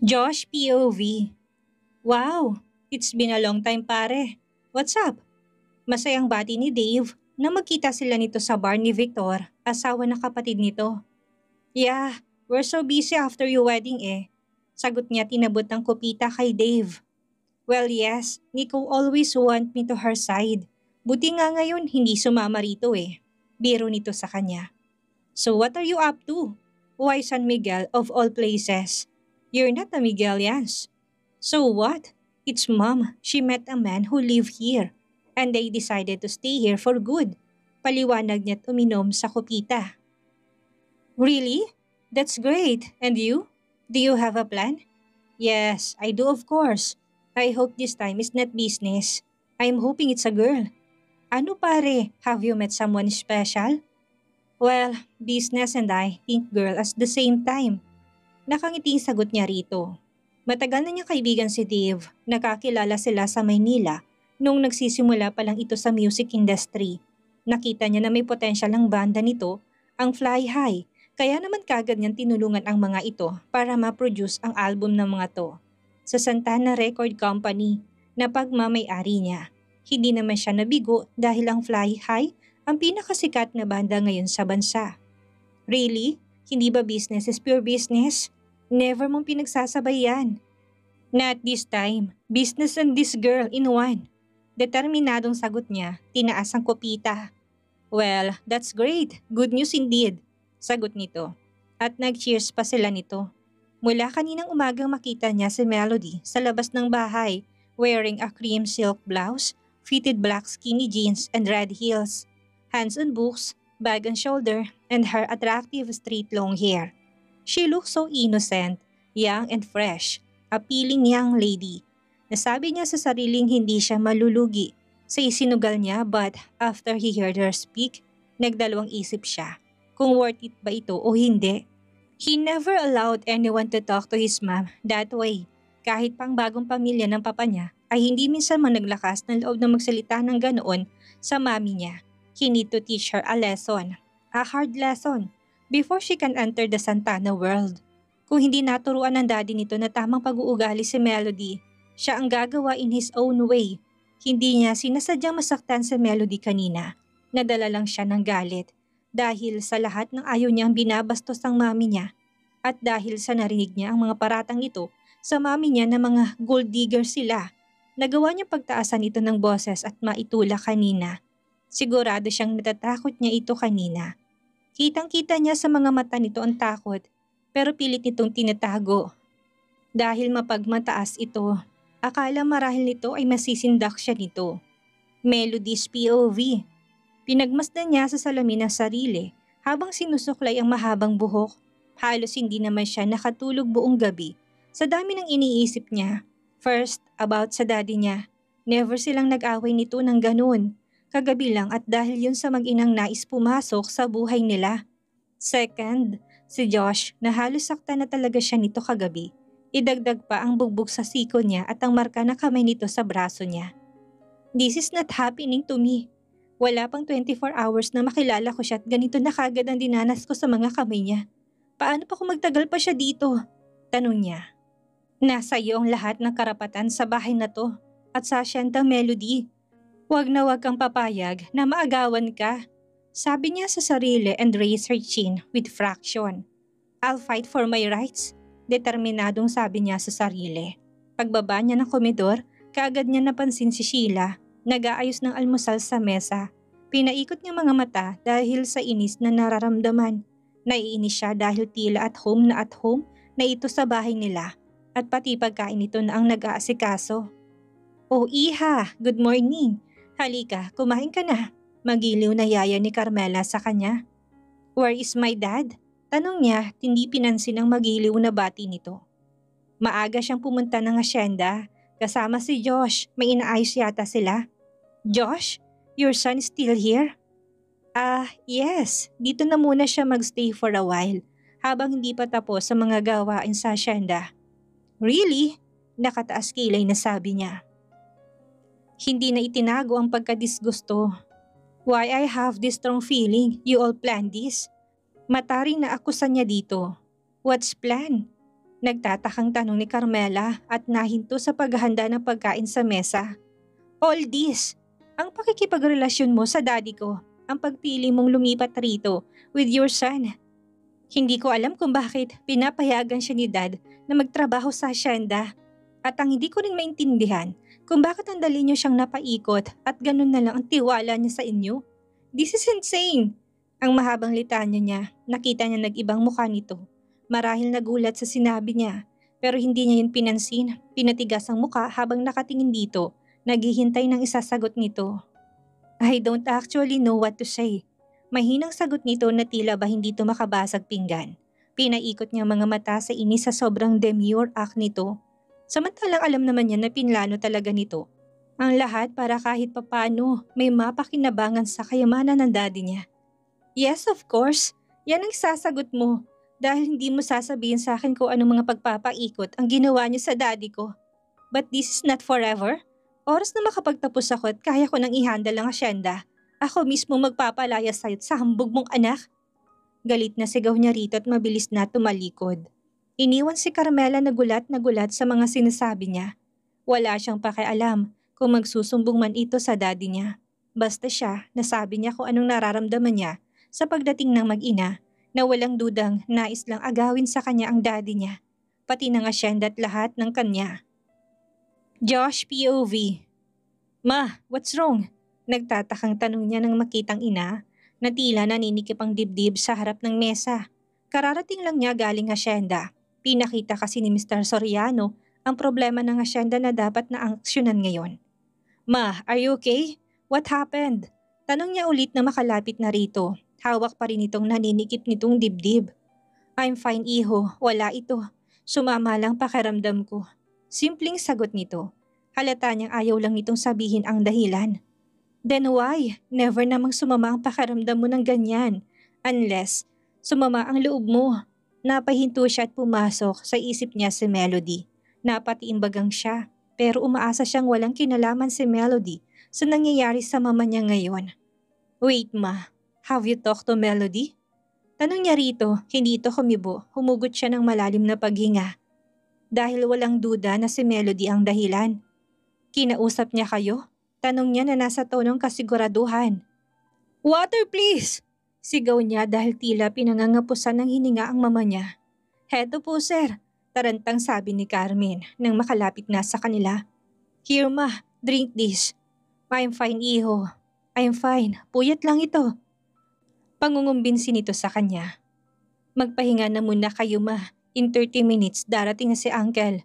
Josh POV. Wow, it's been a long time pare. What's up? Masayang bati ni Dave na magkita sila nito sa bar ni Victor, asawa ng kapatid nito. Yeah, we're so busy after your wedding eh. Sagot niya tinabot ng kupita kay Dave. Well yes, Nico always want me to her side. Buti nga ngayon hindi sumama rito eh. Biro nito sa kanya. So what are you up to? Why San Miguel of all places? You're not a Miguelians. So what? It's mom. She met a man who lived here. And they decided to stay here for good. Paliwanag niya't uminom sa kupita. Really? That's great. And you? Do you have a plan? Yes, I do of course. I hope this time is not business. I'm hoping it's a girl. Ano pare? Have you met someone special? Well, business and I think girl at the same time. Nakangiting sagot niya rito. Matagal na niyang kaibigan si Dave. Nakakilala sila sa Maynila nung nagsisimula pa lang ito sa music industry. Nakita niya na may potensyal ang banda nito, ang Fly High. Kaya naman kagad niyang tinulungan ang mga ito para ma-produce ang album ng mga to. Sa Santana Record Company na pagmamay-ari niya. Hindi naman siya nabigo dahil ang Fly High ang pinakasikat na banda ngayon sa bansa. Really? Hindi ba business is pure business? Never mong pinagsasabay yan. Not this time. Business and this girl in one. Determinadong sagot niya, tinaas ang kopita. Well, that's great. Good news indeed. Sagot nito. At nag-cheers pa sila nito. Mula kaninang umagang makita niya si Melody sa labas ng bahay wearing a cream silk blouse, fitted black skinny jeans and red heels. Hands on books, bag on shoulder, and her attractive straight long hair. She looked so innocent, young and fresh, appealing young lady. Nasabi niya sa sariling hindi siya malulugi sa isinugal niya but after he heard her speak, nagdalawang isip siya kung worth it ba ito o hindi. He never allowed anyone to talk to his mom that way. Kahit pang bagong pamilya ng papa niya ay hindi minsan man naglakas ng loob na magsalita ng ganoon sa mami niya. He need to teach her a lesson, a hard lesson, before she can enter the Santana world. Kung hindi naturuan ng daddy nito na tamang pag-uugali si Melody, siya ang gagawa in his own way. Hindi niya sinasadyang masaktan si Melody kanina. Nadala lang siya ng galit dahil sa lahat ng ayaw niyang binabastos ang mami niya at dahil sa narinig niya ang mga paratang nito sa mami niya na mga gold digger sila. Nagawa niya pagtaasan ito ng boses at maitula kanina. Sigurado siyang natatakot niya ito kanina. Kitang-kita niya sa mga mata nito ang takot pero pilit nitong tinatago. Dahil mapagmataas ito, akala marahil nito ay masisindak siya nito. Melody's POV. Pinagmasdan niya sa salamin ng sarili habang sinusuklay ang mahabang buhok. Halos hindi naman siya nakatulog buong gabi sa dami ng iniisip niya. First, about sa daddy niya. Never silang nag-away nito ng ganun. Kagabi lang at dahil yun sa mag-inang nais pumasok sa buhay nila. Second, si Josh na halos sakta na talaga siya nito kagabi. Idagdag pa ang bugbog sa siko niya at ang marka ng kamay nito sa braso niya. This is not happening to me. Wala pang 24 hours na makilala ko siya at ganito na kagad ang dinanas ko sa mga kamay niya. Paano pa kung magtagal pa siya dito? Tanong niya. Nasa iyo ang lahat ng karapatan sa bahay na to at sa asyendang Melody. Huwag na huwag kang papayag na maagawan ka. Sabi niya sa sarili and raised her chin with fraction. I'll fight for my rights. Determinadong sabi niya sa sarili. Pagbaba niya ng komedor, kaagad niya napansin si Sheila. Nag-aayos ng almusal sa mesa. Pinaikot niya mga mata dahil sa inis na nararamdaman. Naiinis siya dahil tila at home na ito sa bahay nila. At pati pagkain nito na ang nag-aasikaso. Oh iha, good morning. Halika, kumain ka na. Magiliw na yaya ni Carmela sa kanya. Where is my dad? Tanong niya, hindi pinansin ang magiliw na bati nito. Maaga siyang pumunta ng asyenda. Kasama si Josh, may inaayos yata sila. Josh, your son is still here? Yes. Dito na muna siya magstay for a while habang hindi pa tapos sa mga gawain sa asyenda. Really? Nakataas kilay na sabi niya. Hindi na itinago ang pagkadisgusto. Why I have this strong feeling you all planned this? Mataring na akusan niya dito. What's plan? Nagtatakang tanong ni Carmela at nahinto sa paghahanda ng pagkain sa mesa. All this, ang pakikipagrelasyon mo sa daddy ko, ang pagpili mong lumipat rito with your son. Hindi ko alam kung bakit pinapayagan siya ni dad na magtrabaho sa asyenda. At ang hindi ko rin maintindihan kung bakit ang dali niyo siyang napaikot at ganun na lang ang tiwala niya sa inyo. This is insane! Ang mahabang litanya niya, nakita niya nag-ibang mukha nito. Marahil nagulat sa sinabi niya, pero hindi niya yun pinansin. Pinatigas ang mukha habang nakatingin dito, naghihintay ng isasagot nito. I don't actually know what to say. Mahinang sagot nito na tila ba hindi ito makabasag pinggan. Pinaikot niya mga mata sa inis sa sobrang demure act nito. Samantalang alam naman niya na pinlano talaga nito. Ang lahat para kahit papano may mapakinabangan sa kayamanan ng daddy niya. Yes, of course. Yan ang sasagot mo. Dahil hindi mo sasabihin sa akin kung anong mga pagpapaikot ang ginawa niya sa daddy ko. But this is not forever. Oras na makapagtapos ako at kaya ko nang i-handle ang asyenda. Ako mismo magpapalaya sa'yo sa hambog mong anak. Galit na sigaw niya rito at mabilis na tumalikod. Iniwan si Carmela na gulat sa mga sinasabi niya. Wala siyang pakialam kung magsusumbong man ito sa daddy niya. Basta siya, nasabi niya kung anong nararamdaman niya sa pagdating ng mag-ina na walang dudang nais lang agawin sa kanya ang daddy niya, pati ng asyenda at lahat ng kanya. Josh POV. Ma, what's wrong? Nagtatakang tanong niya nang makitang ina na tila naninikip ang dibdib sa harap ng mesa. Kararating lang niya galing asyenda. Pinakita kasi ni Mr. Soriano ang problema ng asyenda na dapat na aksyonan ngayon. Ma, are you okay? What happened? Tanong niya ulit na makalapit na rito. Hawak pa rin itong naninikip nitong dibdib. I'm fine iho, wala ito. Sumama lang pakiramdam ko. Simpleng sagot nito. Halata niyang ayaw lang nitong sabihin ang dahilan. Then why? Never namang sumama ang pakiramdam mo ng ganyan. Unless, sumama ang loob mo. Napahinto siya at pumasok sa isip niya si Melody. Napatiimbagang siya, pero umaasa siyang walang kinalaman si Melody sa nangyayari sa mama niya ngayon. Wait ma, have you talked to Melody? Tanong niya rito, hindi ito kumibo, humugot siya ng malalim na paghinga. Dahil walang duda na si Melody ang dahilan. Kinausap niya kayo? Tanong niya na nasa tonong kasiguraduhan. Water please! Sigaw niya dahil tila pinangangapusan ng hininga ang mama niya. Heto po sir, tarantang sabi ni Carmen nang makalapit na sa kanila. Here ma, drink this. I'm fine iho. I'm fine, puyat lang ito. Pangungumbinsi nito sa kanya. Magpahinga na muna kayo ma, in 30 minutes darating na si uncle.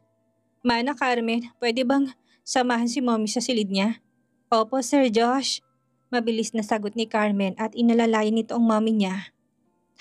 Mana Carmen, pwede bang samahan si mommy sa silid niya? Opo Sir Josh. Mabilis na sagot ni Carmen at inalalayan nito ang mommy niya.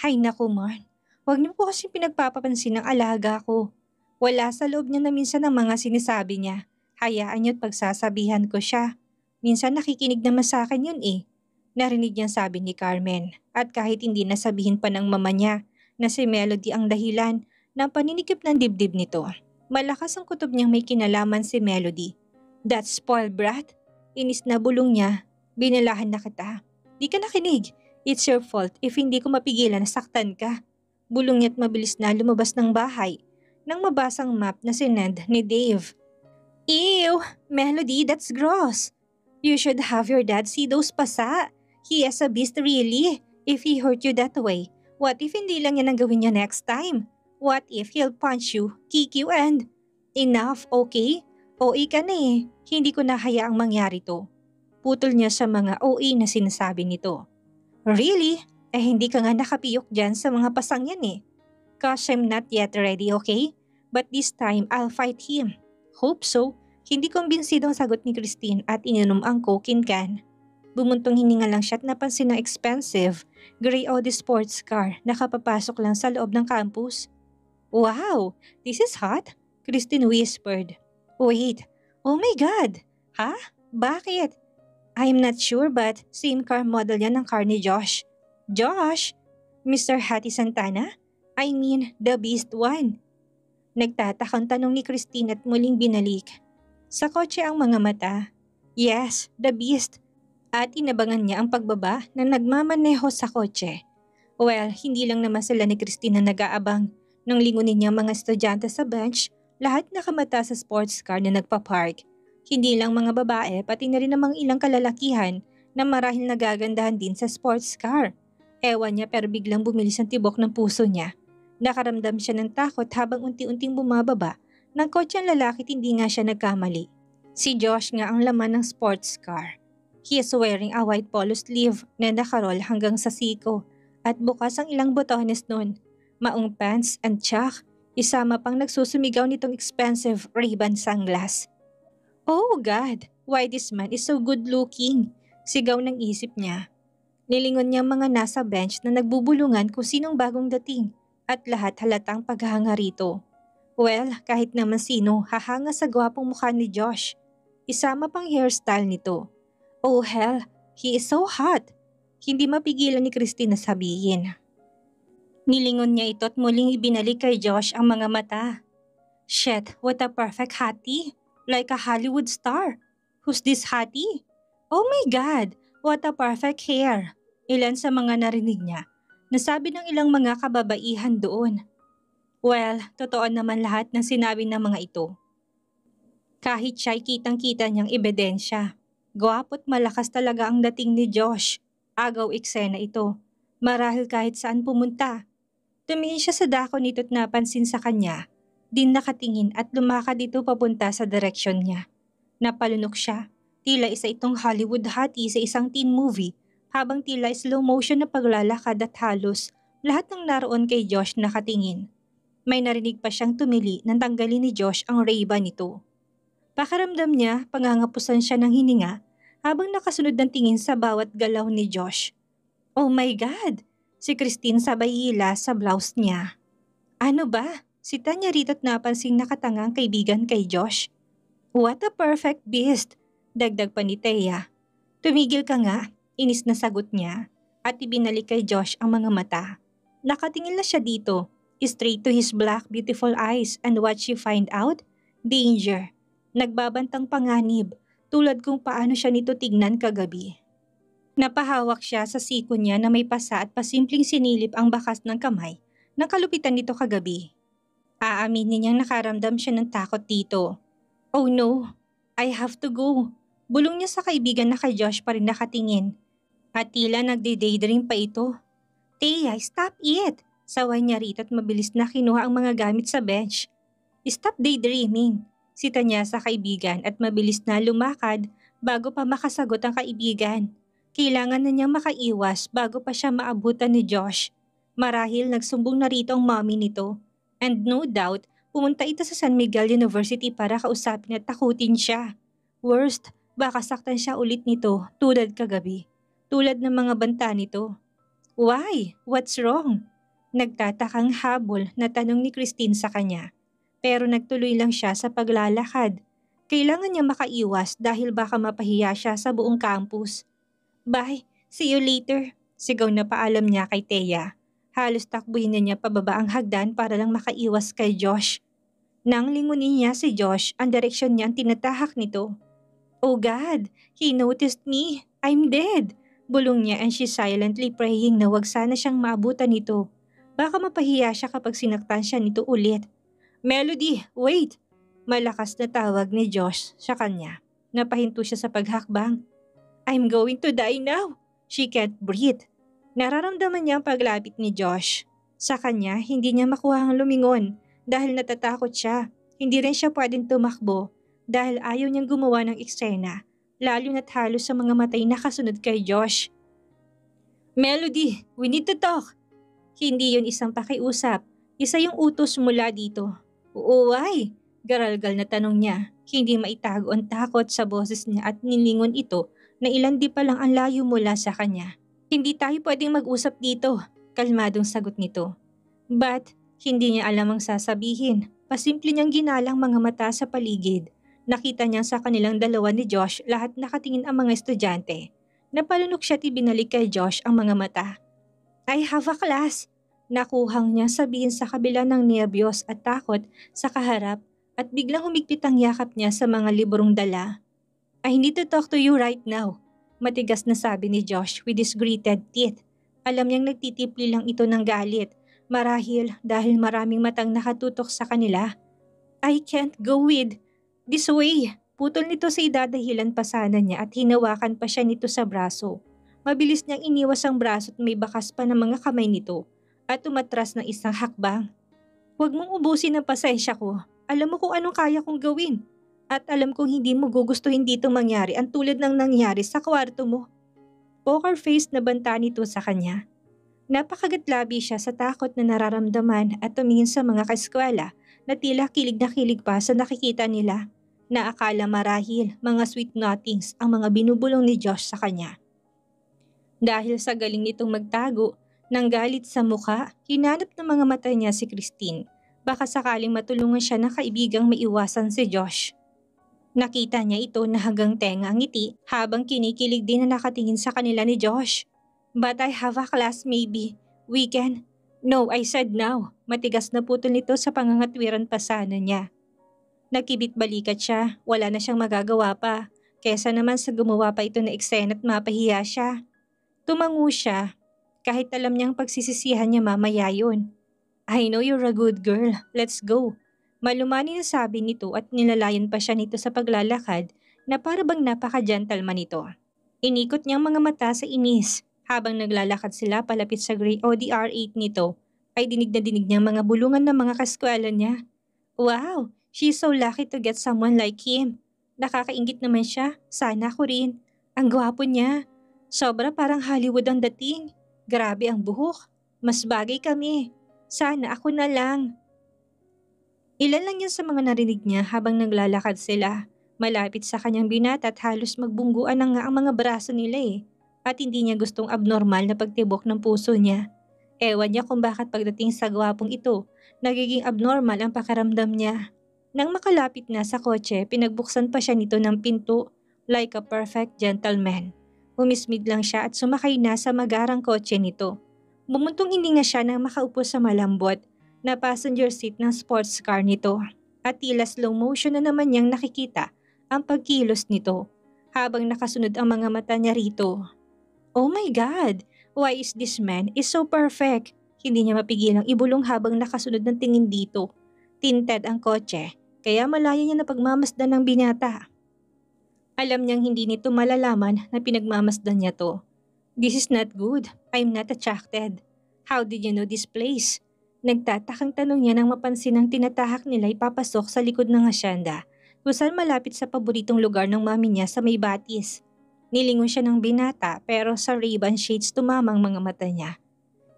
Hay naku man, huwag niyo po kasi pinagpapapansin ng alaga ko. Wala sa loob niya na minsan ang mga sinasabi niya. Hayaan niyo't pagsasabihan ko siya. Minsan nakikinig naman sa akin yun eh. Narinig niyang sabi ni Carmen at kahit hindi nasabihin pa ng mama niya na si Melody ang dahilan ng paninikip ng dibdib nito. Malakas ang kutob niyang may kinalaman si Melody. That spoiled brat? Inis na bulong niya. Binalahan na kita. Di ka nakinig. It's your fault if hindi ko mapigilan na saktan ka. Bulong niya't mabilis na lumabas ng bahay nang mabasang map na sinend ni Dave. Ew! Melody, that's gross. You should have your dad see those pasa. He is a beast really. If he hurt you that way, what if hindi lang yan ang gawin niya next time? What if he'll punch you, kick you and… Enough, okay? OA ka na eh. Hindi ko na hayaang mangyari to. Putol niya sa mga OA na sinasabi nito. Really? Eh hindi ka nga nakapiyok dyan sa mga pasang yan eh. Cause I'm not yet ready, okay? But this time, I'll fight him. Hope so. Hindi kumbinsidong sagot ni Christine at ininom ang coke can. Bumuntong hininga lang siya at napansin ng expensive, gray Audi sports car na kapapasok lang sa loob ng campus. Wow! This is hot? Christine whispered. Wait, oh my God! Ha? Bakit? I'm not sure but same car model yan ng car ni Josh. Josh? Mr. Hattie Santana? I mean, the beast one. Nagtatakang tanong ni Christine at muling binalik. Sa kotse ang mga mata. Yes, the beast. At inabangan niya ang pagbaba na nagmamaneho sa kotse. Well, hindi lang naman sila ni Christine na nag-aabang. Nang lingunin niya mga estudyante sa bench, lahat nakamata sa sports car na nagpa-park. Hindi lang mga babae, pati na rin namang ilang kalalakihan na marahil nagagandahan din sa sports car. Ewan niya pero biglang bumilis ang tibok ng puso niya. Nakaramdam siya ng takot habang unti-unting bumababa ng kotse ang lalaki at hindi nga siya nagkamali. Si Josh nga ang laman ng sports car. He is wearing a white polo sleeve na nakarol hanggang sa siko at bukas ang ilang botones nun. Maong pants and tsak, isama pang nagsusumigaw nitong expensive Ray-Ban sunglass. Oh God, why this man is so good looking? Sigaw ng isip niya. Nilingon niya mga nasa bench na nagbubulungan kung sinong bagong dating at lahat halatang paghahanga rito. Well, kahit naman sino hahanga sa gwapong mukha ni Josh. Isama pang hairstyle nito. Oh hell, he is so hot. Hindi mapigilan ni Christine na sabihin. Nilingon niya ito at muling ibinalik kay Josh ang mga mata. Shit, what a perfect hottie. Like a Hollywood star. Who's this hottie? Oh my God, what a perfect hair. Ilan sa mga narinig niya. Nasabi ng ilang mga kababaihan doon. Well, totoo naman lahat ng sinabi ng mga ito. Kahit siya'y kitang-kita niyang ebidensya. Gwapo't malakas talaga ang dating ni Josh. Agaw eksena ito. Marahil kahit saan pumunta. Tumingin siya sa dako nito't napansin sa kanya. Din nakatingin at lumakad ito papunta sa direksyon niya. Napalunok siya. Tila isa itong Hollywood hottie sa isang teen movie. Habang tila slow motion na paglalakad at halos lahat ng naroon kay Josh nakatingin. May narinig pa siyang tumili nang tanggalin ni Josh ang Ray-Ban nito. Pakiramdam niya, pangangapusan siya ng hininga habang nakasunod ng tingin sa bawat galaw ni Josh. Oh my God! Si Christine sabay hila sa blouse niya. Ano ba? Si Tanya rito't napansing nakatangang kaibigan kay Josh. What a perfect beast! Dagdag pa ni Thea. Tumigil ka nga. Inis na sagot niya at ibinalik kay Josh ang mga mata. Nakatingin na siya dito, straight to his black beautiful eyes and what she find out? Danger. Nagbabantang panganib tulad kung paano siya nito tignan kagabi. Napahawak siya sa siko niya na may pasa at pasimpleng sinilip ang bakas ng kamay ng kalupitan nito kagabi. Aaminin niyang nakaramdam siya ng takot dito. Oh no, I have to go. Bulong niya sa kaibigan na kay Josh pa rin nakatingin. At tila nagde-daydream pa ito. Thea, stop it! Saway niya rito at mabilis na kinuha ang mga gamit sa bench. Stop daydreaming, sita niya sa kaibigan at mabilis na lumakad bago pa makasagot ang kaibigan. Kailangan na niyang makaiwas bago pa siya maabutan ni Josh. Marahil nagsumbong na rito ang mommy nito. And no doubt, pumunta ito sa San Miguel University para kausapin at takutin siya. Worst, baka saktan siya ulit nito tulad kagabi. Tulad ng mga banta nito. Why? What's wrong? Nagtatakang habol na tanong ni Christine sa kanya. Pero nagtuloy lang siya sa paglalakad. Kailangan niya makaiwas dahil baka mapahiya siya sa buong campus. Bye, see you later. Sigaw na paalam niya kay Thea. Halos takbuhin niya pababa ang hagdan para lang makaiwas kay Josh. Nang lingunin niya si Josh, ang direksyon niya ang tinatahak nito. Oh God, he noticed me. I'm dead. Bulong niya and she silently praying na wag sana siyang maabutan nito. Baka mapahiya siya kapag sinaktan siya nito ulit. Melody, wait! Malakas na tawag ni Josh sa kanya. Napahinto siya sa paghakbang. I'm going to die now. She can't breathe. Nararamdaman niya ang paglapit ni Josh. Sa kanya, hindi niya makuha ang lumingon dahil natatakot siya. Hindi rin siya pwedeng tumakbo dahil ayaw niyang gumawa ng eksena. Lalo na't halos sa mga matay nakasunod kay Josh. Melody, we need to talk. Hindi yun isang pakiusap. Isa yung utos mula dito. Oo, why? Garalgal na tanong niya. Hindi maitago ang takot sa boses niya at nilingon ito na ilan di pa lang ang layo mula sa kanya. Hindi tayo pwedeng mag-usap dito. Kalmadong sagot nito. But, hindi niya alam ang sasabihin. Pasimple niyang ginalang mga mata sa paligid. Nakita niya sa kanilang dalawa ni Josh lahat nakatingin ang mga estudyante. Napalunok siya at ibinalik kay Josh ang mga mata. I have a class. Nakuhang niya sabihin sa kabila ng nerbiyos at takot sa kaharap at biglang humigpit ang yakap niya sa mga librong dala. I need to talk to you right now. Matigas na sabi ni Josh with his gritted teeth. Alam niyang nagtitipli lang ito ng galit. Marahil dahil maraming matang nakatutok sa kanila. I can't go with this way. Putol nito sa idadahilan pa sana niya at hinawakan pa siya nito sa braso. Mabilis niyang iniwas ang braso at may bakas pa ng mga kamay nito at umatras ng isang hakbang. Huwag mong ubusin ang pasensya ko. Alam mo kung anong kaya kong gawin. At alam kong hindi mo gugustuhin dito mangyari ang tulad ng nangyari sa kwarto mo. Poker face na banta nito sa kanya. Napakagatlabi siya sa takot na nararamdaman at tumingin sa mga kaeskwela na tila kilig na kilig pa sa nakikita nila. Na akala marahil mga sweet nothings ang mga binubulong ni Josh sa kanya. Dahil sa galing nitong magtago ng galit sa mukha, hinanap ng mga mata niya si Christine. Baka sakaling matulungan siya ng kaibigang maiwasan si Josh. Nakita niya ito na hanggang tenga ang ngiti habang kinikilig din na nakatingin sa kanila ni Josh. But I have a class maybe. We can. No, I said now. Matigas na putol nito sa pangangatwiran pa sana niya. Nagkibit balikat siya, wala na siyang magagawa pa. Kesa naman sa gumawa pa ito na eksena at mapahiya siya. Tumango siya, kahit alam niyang pagsisisihan niya mamaya yun. I know you're a good girl, let's go. Malumani na sabi nito at nilalayan pa siya nito sa paglalakad na parabang napaka-gentleman nito. Inikot niyang mga mata sa inis habang naglalakad sila palapit sa gray Audi R8 nito ay dinig na dinig niyang mga bulungan ng mga kaskwela niya. Wow! She's so lucky to get someone like him. Nakakaingit naman siya. Sana ako rin. Ang gwapo niya. Sobra parang Hollywood ang dating. Grabe ang buhok. Mas bagay kami. Sana ako na lang. Ilan lang yan sa mga narinig niya habang naglalakad sila. Malapit sa kanyang binata at halos magbungguan na nga ang mga braso nila At hindi niya gustong abnormal na pagtibok ng puso niya. Ewan niya kung bakit pagdating sa gwapong ito, nagiging abnormal ang pakiramdam niya. Nang makalapit na sa kotse, pinagbuksan pa siya nito ng pinto like a perfect gentleman. Humismid lang siya at sumakay na sa magarang kotse nito. Bumuntong hindi na siya nang makaupo sa malambot na passenger seat ng sports car nito. At tila slow motion na naman niyang nakikita ang pagkilos nito habang nakasunod ang mga mata niya rito. Oh my God! Why is this man is so perfect? Hindi niya mapigilang ibulong habang nakasunod ng tingin dito. Tinted ang kotse. Kaya malaya niya na pagmamasdan ng binata. Alam niyang hindi nito malalaman na pinagmamasdan niya to. This is not good. I'm not attracted. How did you know this place? Nagtatakang tanong niya nang mapansin ang tinatahak nila ipapasok sa likod ng hasyenda, kung saan malapit sa paboritong lugar ng mami niya sa may batis. Nilingon siya ng binata pero sa Ray-Ban shades tumamang mga mata niya.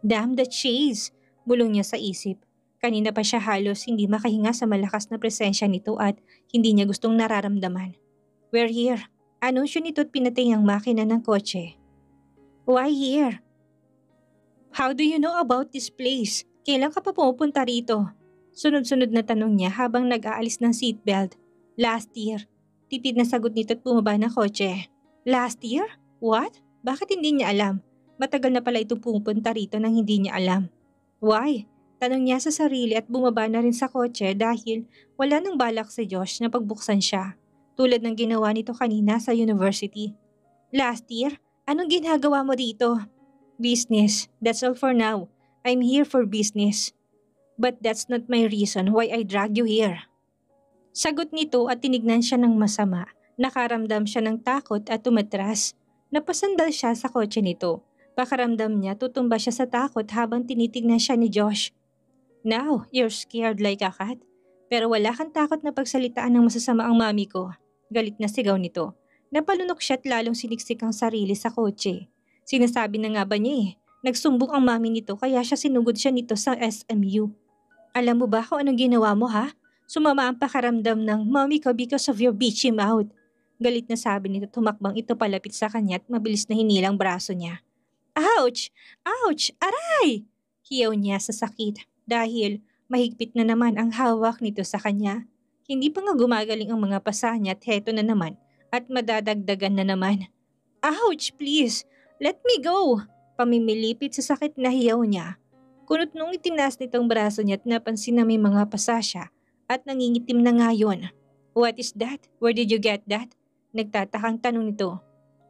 Damn the shades! Bulong niya sa isip. Kanina pa siya halos hindi makahinga sa malakas na presensya nito at hindi niya gustong nararamdaman. We're here. Anunsyo nito at pinatay ang makina ng kotse. Why here? How do you know about this place? Kailan ka pa pumupunta rito? Sunod-sunod na tanong niya habang nag-aalis ng seatbelt. Last year. Tipid na sagot nito at bumaba ng kotse. Last year? What? Bakit hindi niya alam? Matagal na pala itong pumupunta rito nang hindi niya alam. Why? Tanong niya sa sarili at bumaba na rin sa kotse dahil wala nang balak si Josh na pagbuksan siya. Tulad ng ginawa nito kanina sa university. Last year? Anong ginagawa mo dito? Business. That's all for now. I'm here for business. But that's not my reason why I drag you here. Sagot nito at tinignan siya ng masama. Nakaramdam siya ng takot at tumatras. Napasandal siya sa kotse nito. Pakaramdam niya tutumba siya sa takot habang tinitignan siya ni Josh. Now, you're scared like a cat. Pero wala kang takot na pagsalitaan ng masasama ang mami ko. Galit na sigaw nito. Napalunok siya at lalong siniksik ang sarili sa kotse. Sinasabi na nga ba niya nagsumbong ang mami nito kaya siya sinugod siya nito sa SMU. Alam mo ba kung anong ginawa mo ha? Sumama ang pakaramdam ng mami ko because of your bitchy mouth. Galit na sabi nito tumakbang ito palapit sa kanya at mabilis na hinilang braso niya. Ouch! Ouch! Aray! Hiyaw niya sa sakit. Dahil mahigpit na naman ang hawak nito sa kanya. Hindi pa nga gumagaling ang mga pasa niya at heto na naman at madadagdagan na naman. Ouch! Please! Let me go! Pamimilipit sa sakit na hiyaw niya. Kunot nung itinas nitong braso niya at napansin na may mga pasa siya at nangingitim na ngayon. What is that? Where did you get that? Nagtatakang tanong nito.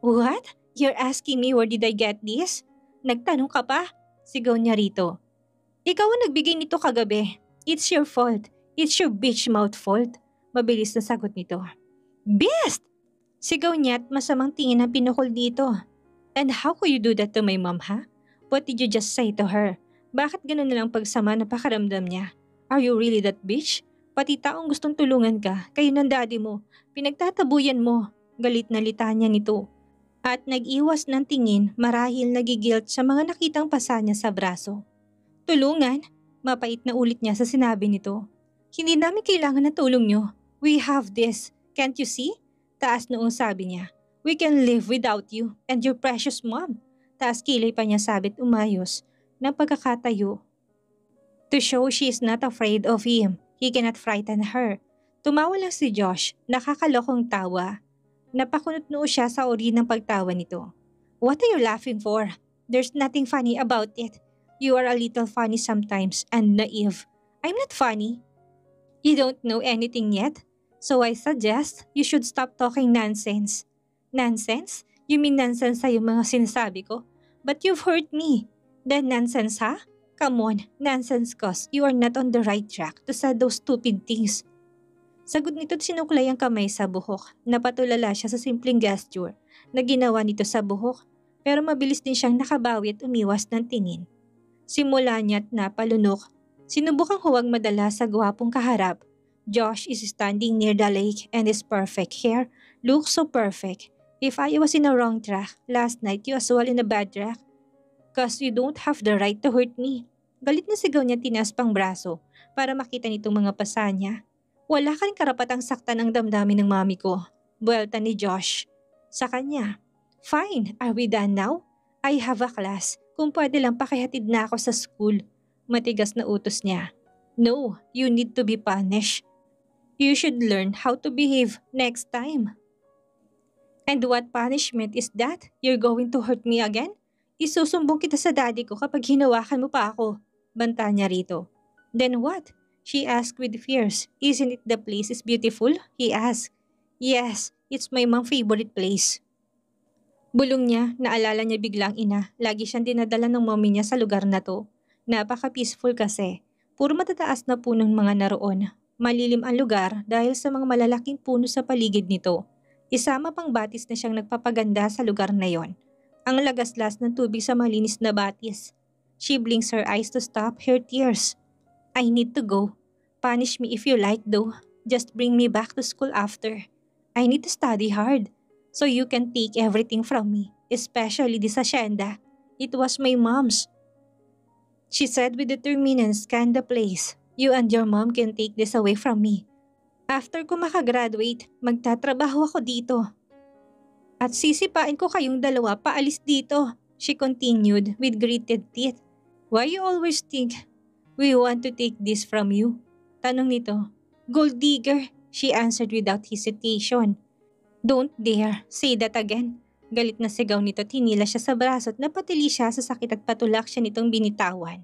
What? You're asking me where did I get this? Nagtanong ka pa? Sigaw niya rito. Ikaw ang nagbigay nito kagabi. It's your fault. It's your bitch mouth fault. Mabilis na sagot nito. Beast! Sigaw niya at masamang tingin ang pinukol dito. And how could you do that to my mom, ha? What did you just say to her? Bakit ganun na lang pagsama na pakaramdam niya? Are you really that bitch? Pati taong gustong tulungan ka, kayo ng daddy mo, pinagtatabuyan mo. Galit na litanya nito. At nag-iwas ng tingin marahil nagigilt sa mga nakitang pasa niya sa braso. Tulungan? Mapait na ulit niya sa sinabi nito. Hindi namin kailangan ng tulong niyo. We have this. Can't you see? Taas noong sabi niya. We can live without you and your precious mom. Taas kilay pa niya sabit umayos ng pagkakatayo. To show she is not afraid of him, he cannot frighten her. Tumawa lang si Josh, nakakalokong tawa. Napakunot noo siya sa uri ng pagtawa nito. What are you laughing for? There's nothing funny about it. You are a little funny sometimes and naive. I'm not funny. You don't know anything yet? So I suggest you should stop talking nonsense. Nonsense? You mean nonsense sa yung mga sinasabi ko? But you've hurt me. Then nonsense ha? Come on, nonsense cause you are not on the right track to say those stupid things. Sagot nito't sinuklay ang kamay sa buhok. Napatulala siya sa simpleng gesture na ginawa nito sa buhok pero mabilis din siyang nakabawi at umiwas ng tingin. Simula niya't napalunok. Sinubukang huwag madala sa gwapong kaharap. Josh is standing near the lake and his perfect hair looks so perfect. If I was in a wrong track last night, you as well in a bad track. Cause you don't have the right to hurt me. Galit na sigaw niya tinaas pang braso para makita nitong mga pasa niya. Wala kang karapatang saktan ang damdamin ng mami ko. Buwelta ni Josh. Sa kanya. Fine, are we done now? I have a class. Kung pwede lang pakihatid na ako sa school. Matigas na utos niya. No, you need to be punished. You should learn how to behave next time. And what punishment is that? You're going to hurt me again? Isusumbong kita sa daddy ko kapag hinawakan mo pa ako. Banta niya rito. Then what? She asked with fears. Isn't it the place is beautiful? He asked. Yes, it's my mom's favorite place. Bulong niya, naalala niya biglang ina. Lagi siyang dinadala ng mommy niya sa lugar na to. Napaka-peaceful kasi. Puro matataas na punong mga naroon. Malilim ang lugar dahil sa mga malalaking puno sa paligid nito. Isama pang batis na siyang nagpapaganda sa lugar na yon. Ang lagaslas ng tubig sa malinis na batis. She blinks her eyes to stop her tears. I need to go. Punish me if you like though. Just bring me back to school after. I need to study hard. So you can take everything from me. Especially this hacienda. It was my mom's. She said with determination, scan the place. You and your mom can take this away from me. After ko makagraduate, magtatrabaho ako dito. At sisipain ko kayong dalawa paalis dito, she continued with gritted teeth. Why you always think we want to take this from you? Tanong nito. Gold digger, she answered without hesitation. Don't dare, say that again. Galit na sigaw nito at hinila siya sa braso at napatili siya sa sakit at patulak siya nitong binitawan.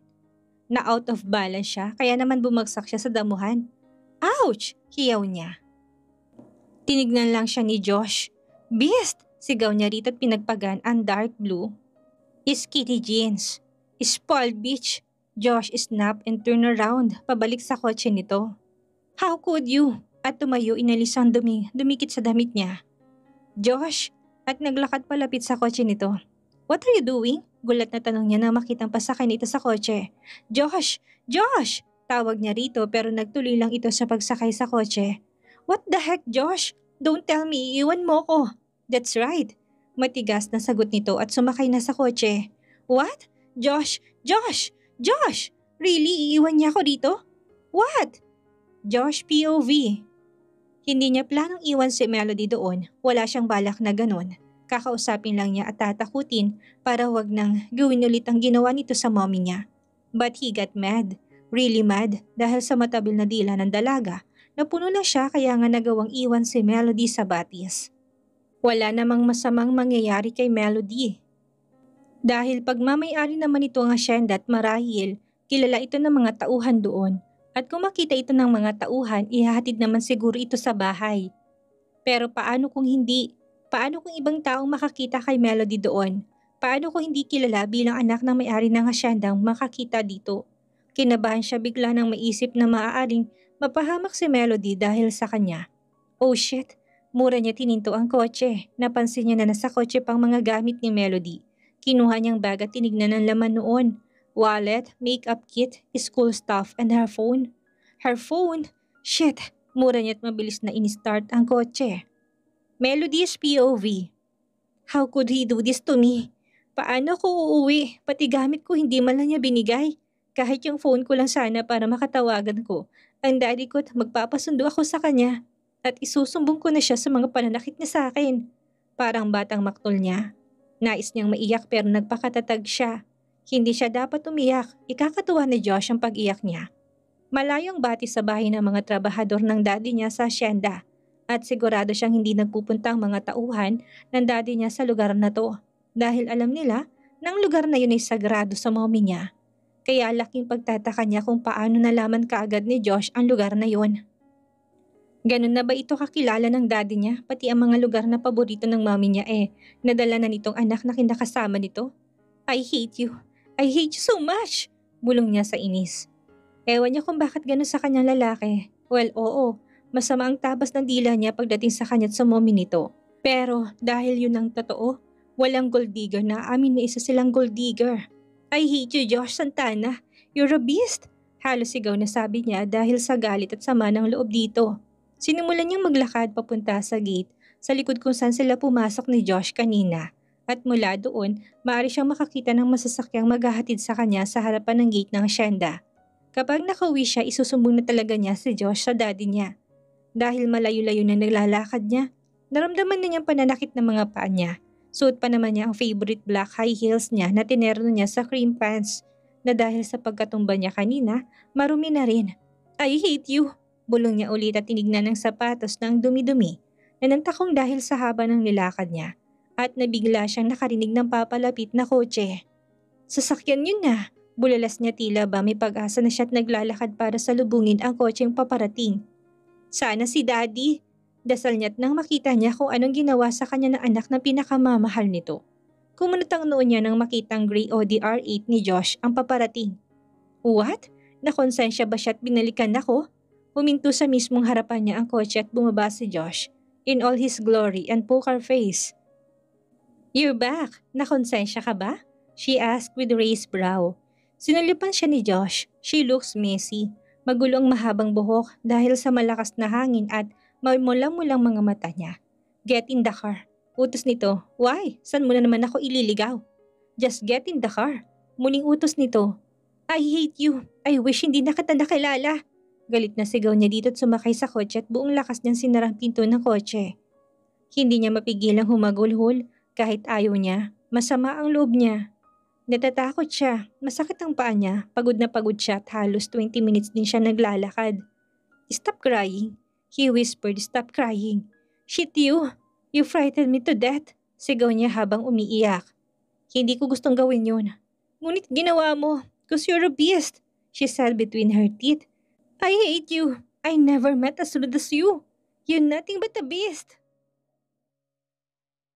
Na out of balance siya kaya naman bumagsak siya sa damuhan. Ouch! Hiyaw niya. Tinignan lang siya ni Josh. Beast! Sigaw niya rito at pinagpagan ang dark blue. Skinny jeans. Spoiled bitch. Josh snapped and turned around pabalik sa kotse nito. How could you? At tumayo inalis ang dumikit sa damit niya. Josh! At naglakad palapit sa kotse nito. What are you doing? Gulat na tanong niya na makitang pasakay nito sa kotse. Josh! Josh! Tawag niya rito pero nagtuloy lang ito sa pagsakay sa kotse. What the heck, Josh? Don't tell me, iwan mo ko. That's right. Matigas na sagot nito at sumakay na sa kotse. What? Josh! Josh! Josh! Really, iiwan niya ako dito? What? Josh POV. Hindi niya planong iwan si Melody doon. Wala siyang balak na ganun. Kakausapin lang niya at tatakutin para wag nang gawin ulit ang ginawa nito sa mommy niya. But he got mad. Really mad dahil sa matabil na dila ng dalaga. Napuno na siya kaya nga nagawang iwan si Melody sa batis. Wala namang masamang mangyayari kay Melody. Dahil pagmamayari naman ito ang asyenda at marahil, kilala ito ng mga tauhan doon. At kung makita ito ng mga tauhan, ihahatid naman siguro ito sa bahay. Pero paano kung hindi? Paano kung ibang taong makakita kay Melody doon? Paano kung hindi kilala bilang anak ng may-ari ng asyendang makakita dito? Kinabahan siya bigla nang maisip na maaaring mapahamak si Melody dahil sa kanya. Oh shit! Mura niya tininto ang kotse. Napansin niya na nasa kotse pang mga gamit ni Melody. Kinuha niyang bag at tinignan ang laman noon. Wallet, makeup kit, school stuff, and her phone. Her phone? Shit! Mura niya at mabilis na in-start ang kotse. Melody's POV. How could he do this to me? Paano ko uuwi? Pati gamit ko hindi man lang niya binigay. Kahit yung phone ko lang sana para makatawagan ko. Ang daddy ko at magpapasundo ako sa kanya. At isusumbong ko na siya sa mga pananakit niya sa akin. Parang batang maktol niya. Nais niyang maiyak pero nagpakatatag siya. Hindi siya dapat umiyak. Ikakatuwa ni Josh ang pag-iyak niya. Malayong bati sa bahay ng mga trabahador ng daddy niya sa asyenda. At sigurado siyang hindi nagpupunta ang mga tauhan ng daddy niya sa lugar na to. Dahil alam nila na ang lugar na yun ay sagrado sa mommy niya. Kaya laking pagtataka niya kung paano nalaman kaagad ni Josh ang lugar na yun. Ganun na ba ito kakilala ng daddy niya? Pati ang mga lugar na paborito ng mami niya nadala na nitong anak na kinakasama nito? I hate you. I hate you so much! Bulong niya sa inis. Ewan niya kung bakit ganun sa kanyang lalaki. Well, oo. Masama ang tabas ng dila niya pagdating sa kanya at sa mommy nito. Pero dahil yun ang totoo, walang gold digger na amin na isa silang gold digger. I hate you, Josh Santana. You're a beast. Halos sigaw na sabi niya dahil sa galit at sama ng loob dito. Sinimulan niyang maglakad papunta sa gate sa likod kung saan sila pumasok ni Josh kanina. At mula doon, maaari siyang makakita ng masasakyang maghahatid sa kanya sa harapan ng gate ng asyenda. Kapag nakauwi siya, isusumbong na talaga niya si Josh sa daddy niya. Dahil malayo-layo na naglalakad niya, naramdaman na niyang pananakit ng mga paa niya. Suot pa naman niya ang favorite black high heels niya na tinerno niya sa cream pants na dahil sa pagkatumba niya kanina, marumi na rin. I hate you! Bulong niya ulit at tinignan ng sapatos ng dumi-dumi na nantakong dahil sa haba ng nilakad niya at nabigla siyang nakarinig ng papalapit na kotse. Sasakyan yun na! Bulalas niya tila ba may pag-asa na siya't naglalakad para salubungin ang kotseng paparating. Sana si Daddy! Dasal niya't nang makita niya kung anong ginawa sa kanya ng anak na pinakamamahal nito. Kumunot ang noon niya nang makitang gray Audi R8 ni Josh ang paparating. What? Nakonsensya ba siya at binalikan ako? Huminto sa mismong harapan niya ang kotse at bumaba si Josh in all his glory and poker face. You're back! Nakonsensya ka ba? She asked with raised brow. Sinulipan siya ni Josh. She looks messy. Magulo ang mahabang buhok dahil sa malakas na hangin at mula-mulang mga mata niya. Get in the car. Utos nito. Why? San mo na naman ako ililigaw? Just get in the car. Muling utos nito. I hate you. I wish hindi na kita nakilala. Galit na sigaw niya dito at sumakay sa kotse at buong lakas niyang sinarang pinto ng kotse. Hindi niya mapigilang humagulhol kahit ayaw niya. Masama ang loob niya. Natatakot siya. Masakit ang paa niya. Pagod na pagod siya at halos 20 minutes din siya naglalakad. Stop crying. He whispered, stop crying. Shit you! You frightened me to death. Sigaw niya habang umiiyak. Hindi ko gustong gawin yun. Ngunit ginawa mo. Cause you're a beast. She said between her teeth. I hate you. I never met as rude as you. You're nothing but a beast.